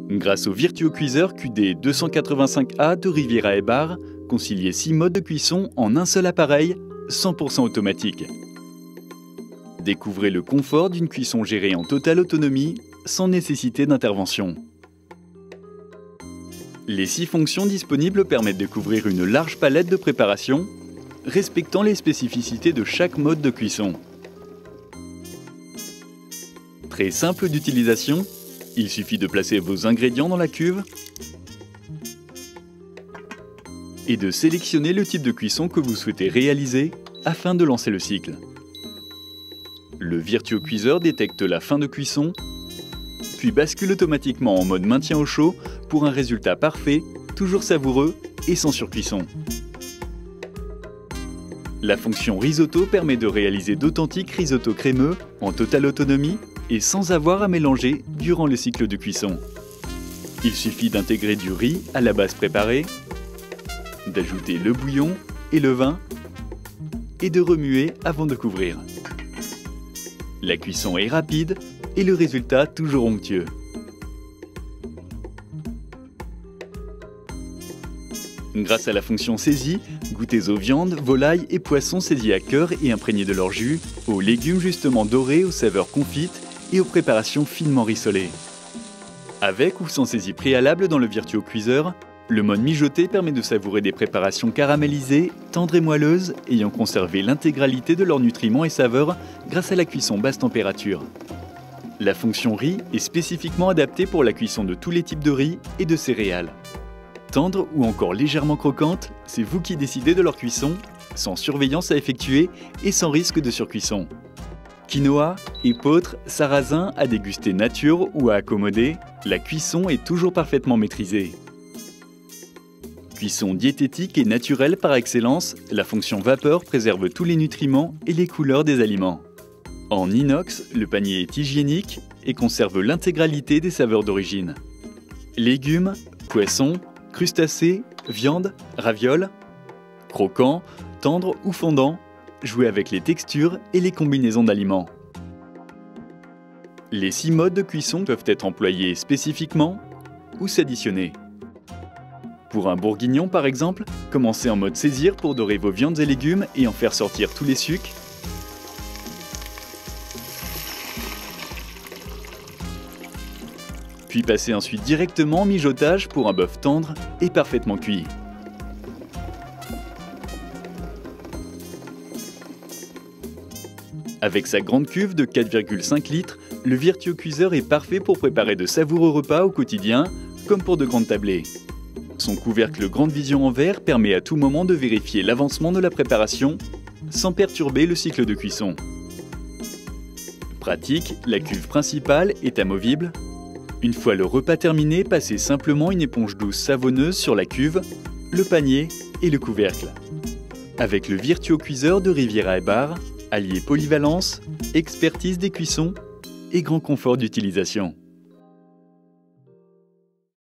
Grâce au VirtuoCuiseur QD285A de Riviera et Bar, conciliez 6 modes de cuisson en un seul appareil, 100% automatique. Découvrez le confort d'une cuisson gérée en totale autonomie, sans nécessité d'intervention. Les 6 fonctions disponibles permettent de couvrir une large palette de préparations, respectant les spécificités de chaque mode de cuisson. Très simple d'utilisation, il suffit de placer vos ingrédients dans la cuve et de sélectionner le type de cuisson que vous souhaitez réaliser afin de lancer le cycle. Le VirtuoCuiseur détecte la fin de cuisson, puis bascule automatiquement en mode maintien au chaud pour un résultat parfait, toujours savoureux et sans surcuisson. La fonction risotto permet de réaliser d'authentiques risottos crémeux en totale autonomie et sans avoir à mélanger durant le cycle de cuisson. Il suffit d'intégrer du riz à la base préparée, d'ajouter le bouillon et le vin et de remuer avant de couvrir. La cuisson est rapide et le résultat toujours onctueux. Grâce à la fonction saisie, goûtez aux viandes, volailles et poissons saisis à cœur et imprégnés de leur jus, aux légumes justement dorés aux saveurs confites et aux préparations finement rissolées. Avec ou sans saisie préalable dans le VirtuoCuiseur, le mode mijoté permet de savourer des préparations caramélisées, tendres et moelleuses, ayant conservé l'intégralité de leurs nutriments et saveurs grâce à la cuisson basse température. La fonction riz est spécifiquement adaptée pour la cuisson de tous les types de riz et de céréales. Tendre ou encore légèrement croquante, c'est vous qui décidez de leur cuisson, sans surveillance à effectuer et sans risque de surcuisson. Quinoa, épeautre, sarrasin à déguster nature ou à accommoder, la cuisson est toujours parfaitement maîtrisée. Cuisson diététique et naturelle par excellence, la fonction vapeur préserve tous les nutriments et les couleurs des aliments. En inox, le panier est hygiénique et conserve l'intégralité des saveurs d'origine. Légumes, poissons, crustacés, viande, ravioles, croquants, tendres ou fondants, jouez avec les textures et les combinaisons d'aliments. Les 6 modes de cuisson peuvent être employés spécifiquement ou s'additionner. Pour un bourguignon par exemple, commencez en mode saisir pour dorer vos viandes et légumes et en faire sortir tous les sucs. Puis passez ensuite directement en mijotage pour un bœuf tendre et parfaitement cuit. Avec sa grande cuve de 4,5 litres, le VirtuoCuiseur est parfait pour préparer de savoureux repas au quotidien, comme pour de grandes tablées. Son couvercle grande vision en verre permet à tout moment de vérifier l'avancement de la préparation, sans perturber le cycle de cuisson. Pratique, la cuve principale est amovible. Une fois le repas terminé, passez simplement une éponge douce savonneuse sur la cuve, le panier et le couvercle. Avec le VirtuoCuiseur de Riviera et Bar, alliez polyvalence, expertise des cuissons et grand confort d'utilisation.